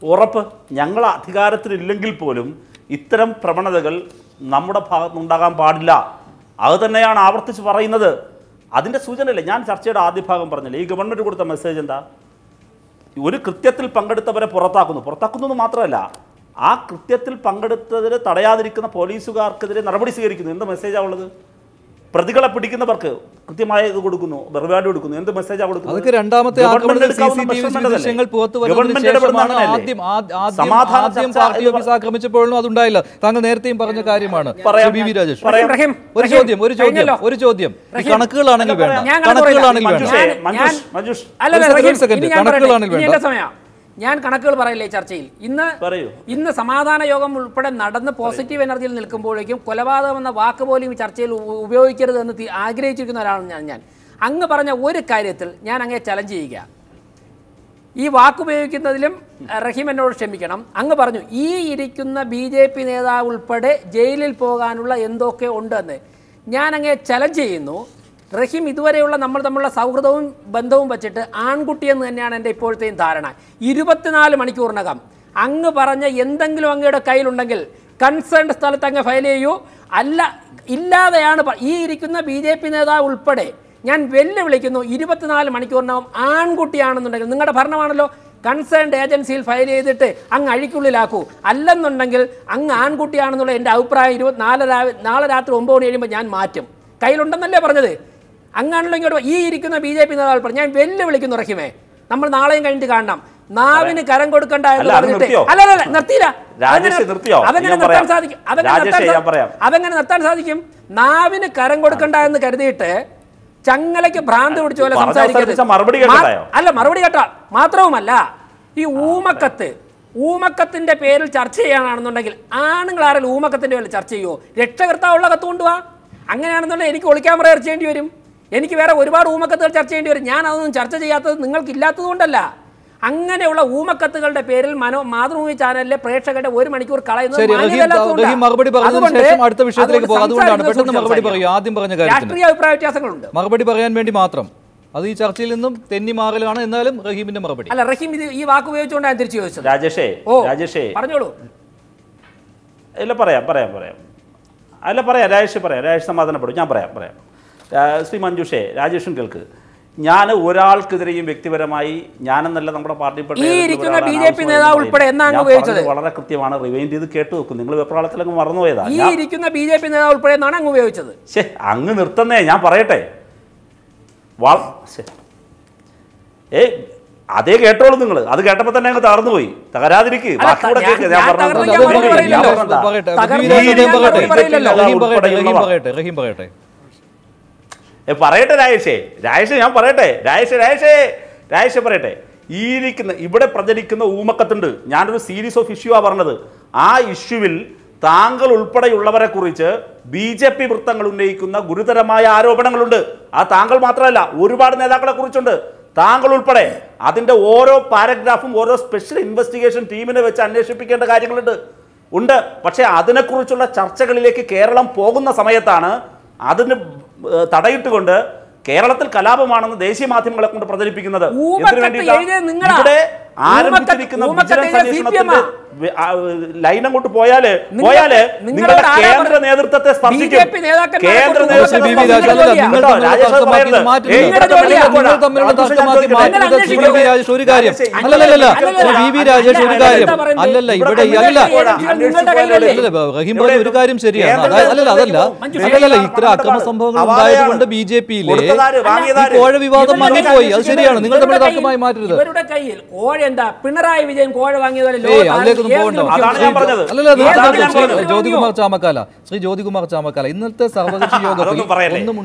ഉറപ്പ്. ഞങ്ങൾ അധികാരത്തിലില്ലെങ്കിൽ പോലും ഇത്തരം പ്രവണതകൾ നമ്മുടെ ഭാഗത്തുനിന്നുണ്ടാകാൻ പാടില്ല. അത് തന്നെയാണ് ആവർത്തിച്ച് പറയുന്നത്. അതിൻ്റെ സൂചനയല്ലേ ഞാൻ ചർച്ചയുടെ ആദ്യ ഭാഗം പറഞ്ഞില്ലേ, ഈ ഗവൺമെൻറ് കൊടുത്ത മെസ്സേജ് എന്താ? ഒരു കൃത്യത്തിൽ പങ്കെടുത്തവരെ പുറത്താക്കുന്നു മാത്രമല്ല, ആ കൃത്യത്തിൽ പങ്കെടുത്തതിന് തടയാതിരിക്കുന്ന പോലീസുകാർക്കെതിരെ നടപടി സ്വീകരിക്കുന്നു. എന്ത് മെസ്സേജാണ് ഉള്ളത്? പ്രതികളെ പിടിക്കുന്നവർക്ക് കൃത്യമായ ഇത് കൊടുക്കുന്നു, റിവാർഡ് കൊടുക്കുന്നു. എന്ത് മെസ്സേജാണ് കൊടുക്കുന്നത്? ആക്രമിച്ചപ്പോഴും അതുണ്ടായില്ല. താങ്കൾ നേരത്തെയും പറഞ്ഞ കാര്യമാണ്. ഒരു ചോദ്യം കണക്കുകളാണെങ്കിൽ വേണ്ട. ഞാൻ കണക്കുകൾ പറയില്ലേ ചർച്ചയിൽ. ഇന്ന് സമാധാന യോഗം ഉൾപ്പെടെ നടന്ന് പോസിറ്റീവ് എനർജിയിൽ നിൽക്കുമ്പോഴേക്കും കൊലപാതകം എന്ന വാക്ക് പോലും ചർച്ചയിൽ ഉപയോഗിക്കരുത് എന്ന് ആഗ്രഹിച്ചിരിക്കുന്ന ഒരാളാണ് ഞാൻ. അങ്ങ് പറഞ്ഞ ഒരു കാര്യത്തിൽ ഞാൻ അങ്ങേ ചലഞ്ച് ചെയ്യുക. ഈ വാക്കുപയോഗിക്കുന്നതിലും റഹീം എന്നോട് ക്ഷമിക്കണം. അങ്ങ് പറഞ്ഞു ഈ ഇരിക്കുന്ന BJP നേതാവ് ഉൾപ്പെടെ ജയിലിൽ പോകാനുള്ള എന്തൊക്കെ ഉണ്ടെന്ന്. ഞാൻ അങ്ങേ ചലഞ്ച് ചെയ്യുന്നു. റഹീം ഇതുവരെയുള്ള നമ്മൾ തമ്മിലുള്ള സൗഹൃദവും ബന്ധവും വെച്ചിട്ട് ആൺകുട്ടിയെന്ന് തന്നെയാണ് എൻ്റെ ഇപ്പോഴത്തെയും ധാരണ. 24 മണിക്കൂറിനകം അങ്ങ് പറഞ്ഞ എന്തെങ്കിലും അങ്ങയുടെ കയ്യിലുണ്ടെങ്കിൽ കൺസേൺഡ് സ്ഥലത്ത് അങ്ങ് ഫയൽ ചെയ്യൂ. ഇല്ലാതെയാണ് ഈ ഇരിക്കുന്ന BJP നേതാവ് ഉൾപ്പെടെ ഞാൻ വെല്ലുവിളിക്കുന്നു. 24 മണിക്കൂറിനകം ആൺകുട്ടിയാണെന്നുണ്ടെങ്കിൽ, നിങ്ങളുടെ ഭരണമാണല്ലോ, കൺസേൺഡ് ഏജൻസിയിൽ ഫയൽ ചെയ്തിട്ട് അങ്ങ് അഴിക്കുള്ളിലാക്കൂ. അല്ലെന്നുണ്ടെങ്കിൽ അങ്ങ് ആൺകുട്ടിയാണെന്നുള്ള എൻ്റെ അഭിപ്രായം നാളെ രാത്രി 9 മണി കഴിയുമ്പോൾ ഞാൻ മാറ്റും. കയ്യിലുണ്ടെന്നല്ലേ പറഞ്ഞത്? അങ്ങാണല്ലോ ഇങ്ങോട്ട് ഈ ഇരിക്കുന്ന BJP നേതാവ് പറഞ്ഞു. ഞാൻ വെല്ലുവിളിക്കുന്നു റഹീമേ, നമ്മൾ നാളെയും കഴിഞ്ഞിട്ട് കാണണം. നാവിന് കരം കൊടുക്കണ്ട എന്ന് പറഞ്ഞിട്ട് അല്ലല്ല നിർത്തിയില്ല. അതെങ്ങനെ നിർത്താൻ സാധിക്കും? നാവിന് കരം കൊടുക്കണ്ട എന്ന് കരുതിയിട്ട് ചങ്ങലയ്ക്ക് ഭ്രാന്ത് പിടിച്ച പോലെ സംസാരിക്കരുത്. മറുപടി കേട്ടാ മാത്രവുമല്ല, ഈ ഊമക്കത്തിന്റെ പേരിൽ ചർച്ച ചെയ്യാനാണെന്നുണ്ടെങ്കിൽ ആണുങ്ങൾ ആരെങ്കിലും ഊമക്കത്തിന്റെ പേരിൽ ചർച്ച ചെയ്യുമോ? രക്ഷകർത്താവുള്ള കത്ത് കൊണ്ടുപോവാ. അങ്ങനെയാണെന്നുണ്ടെങ്കിൽ എനിക്ക് ഒളിക്യാമറ ചർച്ച ചെയ്യേണ്ടി വരും. എനിക്ക് വേറെ ഒരുപാട് ഊമക്കത്തുകൾ ചർച്ച ചെയ്യേണ്ടി വരും. ഞാൻ അതൊന്നും ചർച്ച ചെയ്യാത്തത് നിങ്ങൾക്കില്ലാത്തത് കൊണ്ടല്ല. അങ്ങനെയുള്ള ഊമക്കത്തുകളുടെ പേരിൽ മാതൃഭൂമി ചാനലിലെ പ്രേക്ഷകരുടെ 1 മണിക്കൂർ കളയുന്നത് രാഷ്ട്രീയ അഭിപ്രായ വ്യത്യാസങ്ങളുണ്ട്. മറുപടി പറയാൻ വേണ്ടി മാത്രം അത് ഈ ചർച്ചയിൽ നിന്നും തെന്നിമാറലാണ്. എന്നാലും റഹീമിന്റെ മറുപടി അല്ല, റഹീം ഇത് ഈ വാക്ക് ഉപയോഗിച്ചുകൊണ്ടാണ് തിരിച്ചു ചോദിച്ചത്. രാജേഷേ പറഞ്ഞോളൂ. ഇല്ല പറയാം. രാജേഷ് സമാധാനപ്പെടും. ഞാൻ പറയാം. ശ്രീ മഞ്ജുഷേ, രാജേഷും കേൾക്ക്. ഞാൻ ഒരാൾക്കെതിരെയും വ്യക്തിപരമായി ഞാനെന്നല്ല നമ്മുടെ പാർട്ടി BJP നേതാവ് ഉൾപ്പെടെ വളരെ കൃത്യമാണ്. റിവൈൻഡ് ചെയ്ത് കേട്ടു നോക്കും. നിങ്ങൾ വെപ്രാളത്തിലങ്ങ് മറന്നുപോയതാ. ഈ ഇരിക്കുന്ന BJP നേതാവ് ഉൾപ്പെടെ എന്നാണ് അങ്ങ് ഉപയോഗിച്ചത്. അങ്ങ് നിർത്തുന്നേ, ഞാൻ പറയട്ടെ. അതേ കേട്ടോളൂ നിങ്ങൾ. അത് കേട്ടപ്പോ തന്നെ അങ്ങ് തകർന്നു പോയി. തകരാതിരിക്ക്. പറയട്ടെ രാജേഷ് ഞാൻ പറയട്ടെ. രാജേഷ് പറയട്ടെ. ഈ ഇരിക്കുന്ന ഇവിടെ പ്രചരിക്കുന്ന ഊമക്കത്തുണ്ട്. ഞാനൊരു സീരീസ് ഓഫ് ഇഷ്യൂ ആ പറഞ്ഞത്. ആ ഇഷ്യൂവിൽ താങ്കൾ ഉൾപ്പെടെയുള്ളവരെ കുറിച്ച് BJP വൃത്തങ്ങൾ ഉന്നയിക്കുന്ന ഗുരുതരമായ ആരോപണങ്ങളുണ്ട്. ആ താങ്കൾ മാത്രമല്ല, ഒരുപാട് നേതാക്കളെ കുറിച്ചുണ്ട്, താങ്കൾ ഉൾപ്പെടെ. അതിൻ്റെ ഓരോ പാരഗ്രാഫും ഓരോ സ്പെഷ്യൽ ഇൻവെസ്റ്റിഗേഷൻ ടീമിനെ വെച്ച് അന്വേഷിപ്പിക്കേണ്ട കാര്യങ്ങളുണ്ട്. പക്ഷേ അതിനെക്കുറിച്ചുള്ള ചർച്ചകളിലേക്ക് കേരളം പോകുന്ന സമയത്താണ് അതിന് തടയിട്ടുകൊണ്ട് കേരളത്തിൽ കലാപമാണെന്ന് ദേശീയ മാധ്യമങ്ങളെ കൊണ്ട് പ്രചരിപ്പിക്കുന്നത്. ഇവിടെ ആരംഭിച്ചിരിക്കുന്ന ലൈൻ അങ്ങോട്ട് പോയാല് നിങ്ങളുടെ കേന്ദ്ര നേതൃത്വത്തെ സ്പർശിക്കും. കേന്ദ്ര ഒരു കാര്യം ശരിയാണ്. അതല്ല ഇത്ര അക്രമ സംഭവങ്ങൾ ഉണ്ടായതുകൊണ്ട് BJP-യിലെ കോഴ വിവാദം മങ്ങിപ്പോയി. അത് ശരിയാണ്. നിങ്ങൾ തമ്മിൽ തർക്കമായി മാറ്റരുത്. ഇവരുടെ കയ്യിൽ കോഴ എന്താ? പിണറായി വിജയൻ കോഴ വാങ്ങിയതല്ലോ. ജ്യോതികുമാർ ചാമക്കാല ഇന്നത്തെ സർവകക്ഷി യോഗത്തിൽ ഒന്നും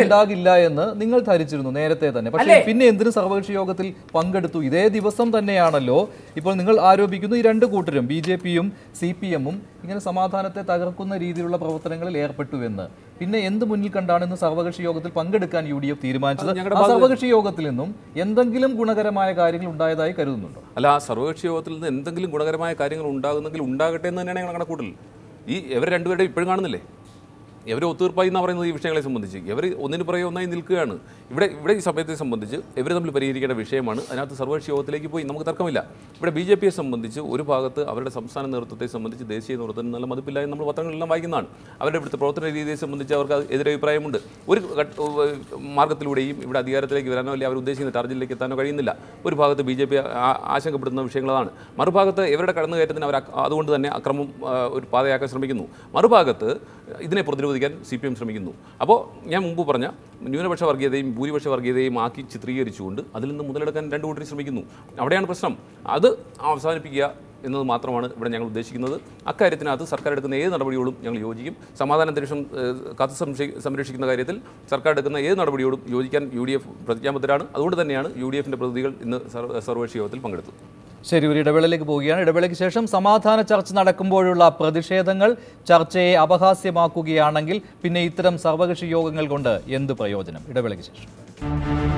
ഉണ്ടാകില്ല എന്ന് നിങ്ങൾ ധരിച്ചിരുന്നു നേരത്തെ തന്നെ. പക്ഷേ പിന്നെ എന്തിനു സർവകക്ഷി യോഗത്തിൽ പങ്കെടുത്തു? ഇതേ ദിവസം തന്നെയാണല്ലോ ഇപ്പോൾ നിങ്ങൾ ആരോപിക്കുന്നു ഈ രണ്ട് കൂട്ടരും BJP-യും CPM-ഉം ഇങ്ങനെ സമാധാനത്തെ തകർക്കുന്ന രീതിയിലുള്ള പ്രവർത്തനങ്ങളിൽ ഏർപ്പെട്ടുവെന്ന്. പിന്നെ എന്ത് മുന്നിൽ കണ്ടാണ് ഇന്ന് സർവകക്ഷി യോഗത്തിൽ പങ്കെടുക്കാൻ UDF തീരുമാനിച്ചത്? ആ സർവകക്ഷി യോഗത്തിൽ നിന്നും എന്തെങ്കിലും ഗുണകരമായ കാര്യങ്ങൾ ഉണ്ടായതായി കരുതുന്നുണ്ടോ? അല്ല, ആ സർവകക്ഷി യോഗത്തിൽ നിന്ന് എന്തെങ്കിലും ഗുണകരമായ കാര്യങ്ങൾ ഉണ്ടാകുന്നെങ്കിൽ ഉണ്ടാകട്ടെ എന്ന് തന്നെയാണ് ഞങ്ങൾ കണക്കൂട്ടൽ. ഇവർ രണ്ടുപേരുടെ ഇപ്പോഴും കാണുന്നില്ലേ? ഇവർ ഒത്തീർപ്പായി എന്ന് പറയുന്നത് ഈ വിഷയങ്ങളെ സംബന്ധിച്ച് ഇവർ ഒന്നിന് പുറകെ ഒന്നായി നിൽക്കുകയാണ്. ഇവിടെ ഈ സമയത്തെ സംബന്ധിച്ച് ഇവർ തമ്മിൽ പരിഹരിക്കേണ്ട വിഷയമാണ്. അതിനകത്ത് സർവകക്ഷി യോഗത്തിലേക്ക് പോയി നമുക്ക് തർക്കമില്ല. ഇവിടെ BJPയെ സംബന്ധിച്ച് ഒരു ഭാഗത്ത് അവരുടെ സംസ്ഥാന നേതൃത്വത്തെ സംബന്ധിച്ച് ദേശീയ നേതൃത്വത്തിന് നല്ല മതിപ്പില്ല എന്ന് നമ്മൾ പത്രങ്ങളെല്ലാം വായിക്കുന്നതാണ്. അവരുടെ ഇവിടുത്തെ പ്രവർത്തന രീതിയെ സംബന്ധിച്ച് അവർക്ക് എതിരഭിപ്രായമുണ്ട്. ഒരു മാർഗത്തിലൂടെയും ഇവിടെ അധികാരത്തിലേക്ക് വരാനോ അല്ലെങ്കിൽ അവർ ഉദ്ദേശിക്കുന്ന ടാർഗറ്റിലേക്ക് എത്താനോ കഴിയുന്നില്ല. ഒരു ഭാഗത്ത് BJP ആശങ്കപ്പെടുന്ന വിഷയങ്ങളാണ്. മറുഭാഗത്ത് ഇവരുടെ കടന്നുകയറ്റത്തിന് അവർ അതുകൊണ്ട് തന്നെ അക്രമം ഒരു പാതയാക്കാൻ ശ്രമിക്കുന്നു. മറുഭാഗത്ത് ഇതിനെ പ്രതിരോധിക്കാൻ CPM ശ്രമിക്കുന്നു. അപ്പോൾ ഞാൻ മുമ്പ് പറഞ്ഞ ന്യൂനപക്ഷ വർഗീയതയും ഭൂരിപക്ഷ വർഗീയതയും ആക്കി ചിത്രീകരിച്ചുകൊണ്ട് അതിൽ നിന്ന് മുതലെടുക്കാൻ രണ്ടു കൂട്ടരും ശ്രമിക്കുന്നു. അവിടെയാണ് പ്രശ്നം. അത് അവസാനിപ്പിക്കുക എന്നത് മാത്രമാണ് ഇവിടെ ഞങ്ങൾ ഉദ്ദേശിക്കുന്നത്. അക്കാര്യത്തിനകത്ത് സർക്കാർ എടുക്കുന്ന ഏത് നടപടിയോടും ഞങ്ങൾ യോജിക്കും. സമാധാന അന്തരീക്ഷം കാത്തു സംരക്ഷിക്കുന്ന കാര്യത്തിൽ സർക്കാർ എടുക്കുന്ന ഏത് നടപടിയോടും യോജിക്കാൻ UDF പ്രതിജ്ഞാബദ്ധരാണ്. അതുകൊണ്ട് തന്നെയാണ് UDFിൻ്റെ പ്രതിനിധികൾ ഇന്ന് സർവകക്ഷി യോഗത്തിൽ പങ്കെടുത്തത്. ശരി, ഒരു ഇടവേളയിലേക്ക് പോവുകയാണ്. ഇടവേളയ്ക്ക് ശേഷം സമാധാന ചർച്ച നടക്കുമ്പോഴുള്ള പ്രതിഷേധങ്ങൾ ചർച്ചയെ അപഹാസ്യമാക്കുകയാണെങ്കിൽ പിന്നെ ഇത്തരം സർവകക്ഷി യോഗങ്ങൾ കൊണ്ട് എന്ത് പ്രയോജനം? ഇടവേളയ്ക്ക് ശേഷം.